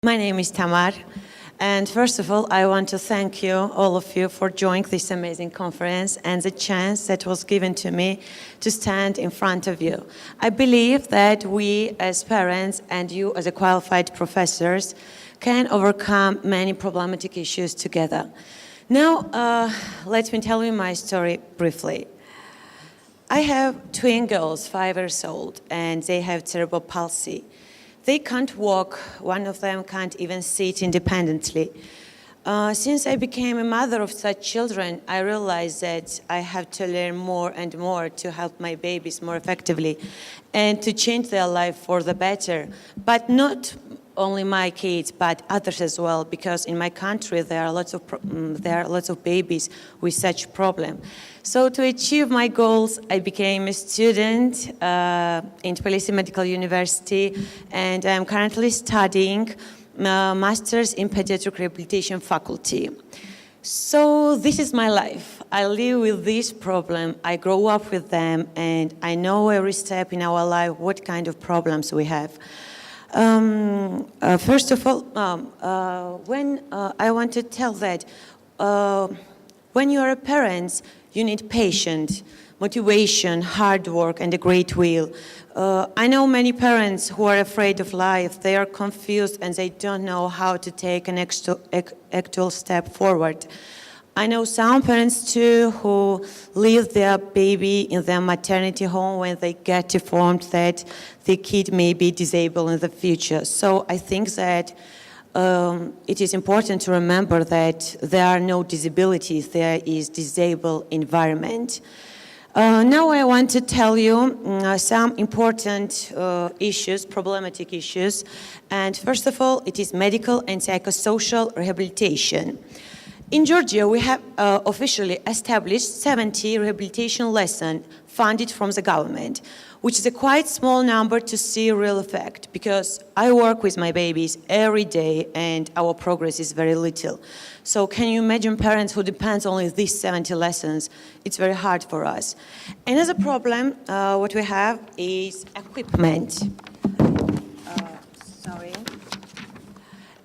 My name is Tamar, and first of all, I want to thank you, all of you, for joining this amazing conference and the chance that was given to me to stand in front of you. I believe that we as parents and you as qualified professors can overcome many problematic issues together. Now, let me tell you my story briefly. I have twin girls, 5 years old, and they have cerebral palsy. They can't walk, one of them can't even sit independently. Since I became a mother of such children, I realized that I have to learn more and more to help my babies more effectively and to change their life for the better. But not only my kids, but others as well, because in my country there are lots of babies with such problem. So to achieve my goals, I became a student in Tbilisi Medical University, and I'm currently studying Master's in Pediatric Rehabilitation faculty. So this is my life. I live with this problem, I grow up with them, and I know every step in our life what kind of problems we have. First of all, I want to tell that when you are a parent, you need patience, motivation, hard work, and a great will. I know many parents who are afraid of life. They are confused and they don't know how to take an actual step forward. I know some parents too who leave their baby in their maternity home when they get informed that the kid may be disabled in the future. So I think that it is important to remember that there are no disabilities, there is disabled environment. Now I want to tell you some important issues, problematic issues. And first of all, it is medical and psychosocial rehabilitation. In Georgia, we have officially established 70 rehabilitation lessons funded from the government, which is a quite small number to see real effect, because I work with my babies every day and our progress is very little. So can you imagine parents who depend only on these 70 lessons? It's very hard for us. Another problem, what we have is equipment.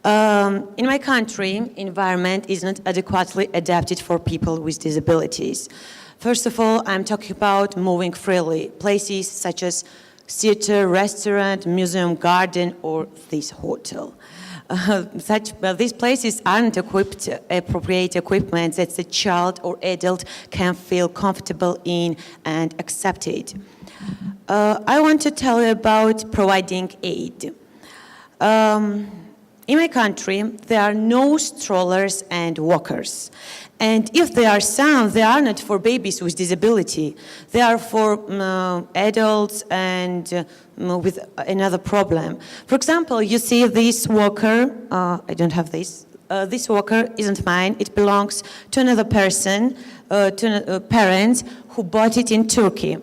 In my country, environment is not adequately adapted for people with disabilities. First of all, I'm talking about moving freely. Places such as theater, restaurant, museum, garden, or this hotel. These places aren't equipped appropriate equipment that the child or adult can feel comfortable in and accepted. I want to tell you about providing aid. In my country, there are no strollers and walkers. And if there are some, they are not for babies with disability. They are for adults and with another problem. For example, you see this walker, I don't have this. This walker isn't mine, it belongs to another person, to parents who bought it in Turkey.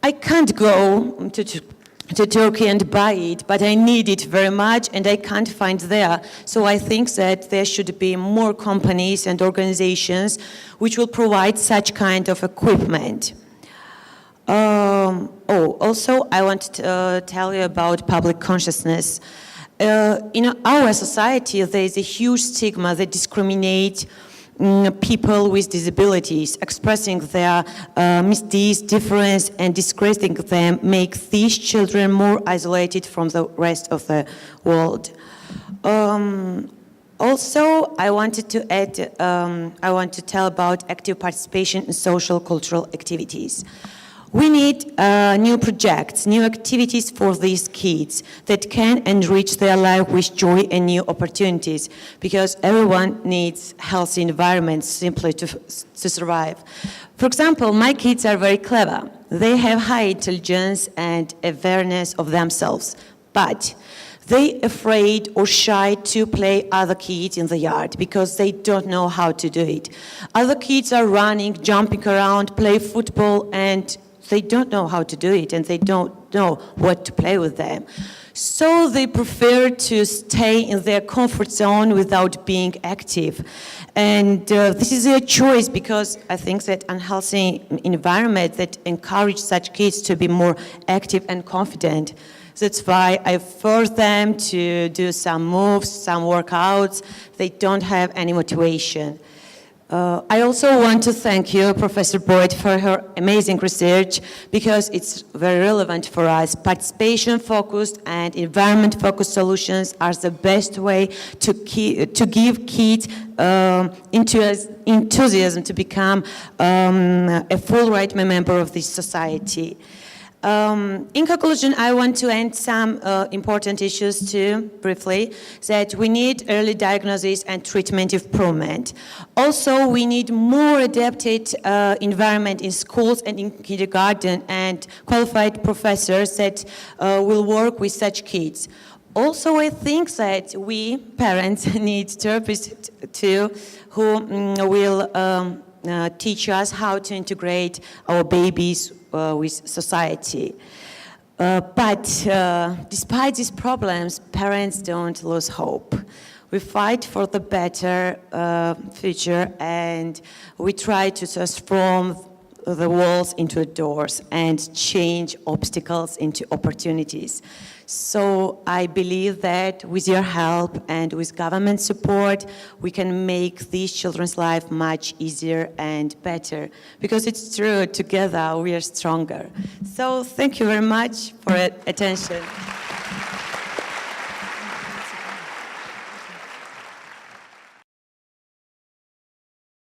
I can't go to Turkey and buy it, but I need it very much and I can't find there. So I think that there should be more companies and organizations which will provide such kind of equipment. Also I want to tell you about public consciousness. In our society, there is a huge stigma that discriminates people with disabilities. Expressing their misdeeds, difference, and disgracing them makes these children more isolated from the rest of the world. Also, I wanted to add, I want to tell about active participation in social cultural activities. We need new projects, new activities for these kids that can enrich their life with joy and new opportunities, because everyone needs healthy environments simply to survive. For example, my kids are very clever. They have high intelligence and awareness of themselves, but they're afraid or shy to play other kids in the yard because they don't know how to do it. Other kids are running, jumping around, play football, and they don't know how to do it and they don't know what to play with them. So they prefer to stay in their comfort zone without being active. And this is a choice, because I think that unhealthy environment that encourage such kids to be more active and confident That's why I force them to do some moves, some workouts. They don't have any motivation. I also want to thank you, Professor Boyd, for her amazing research, because it's very relevant for us. Participation-focused and environment-focused solutions are the best way to give kids enthusiasm to become a full-right member of this society. In conclusion, I want to end some important issues too, briefly, that we need early diagnosis and treatment improvement. Also, we need more adapted environment in schools and in kindergarten and qualified professors that will work with such kids. Also, I think that we, parents, need therapists too, who will teach us how to integrate our babies with society. But despite these problems, parents don't lose hope. We fight for the better future, and we try to transform the walls into doors and change obstacles into opportunities. So I believe that with your help and with government support, we can make these children's life much easier and better. Because it's true, together we are stronger. So thank you very much for attention.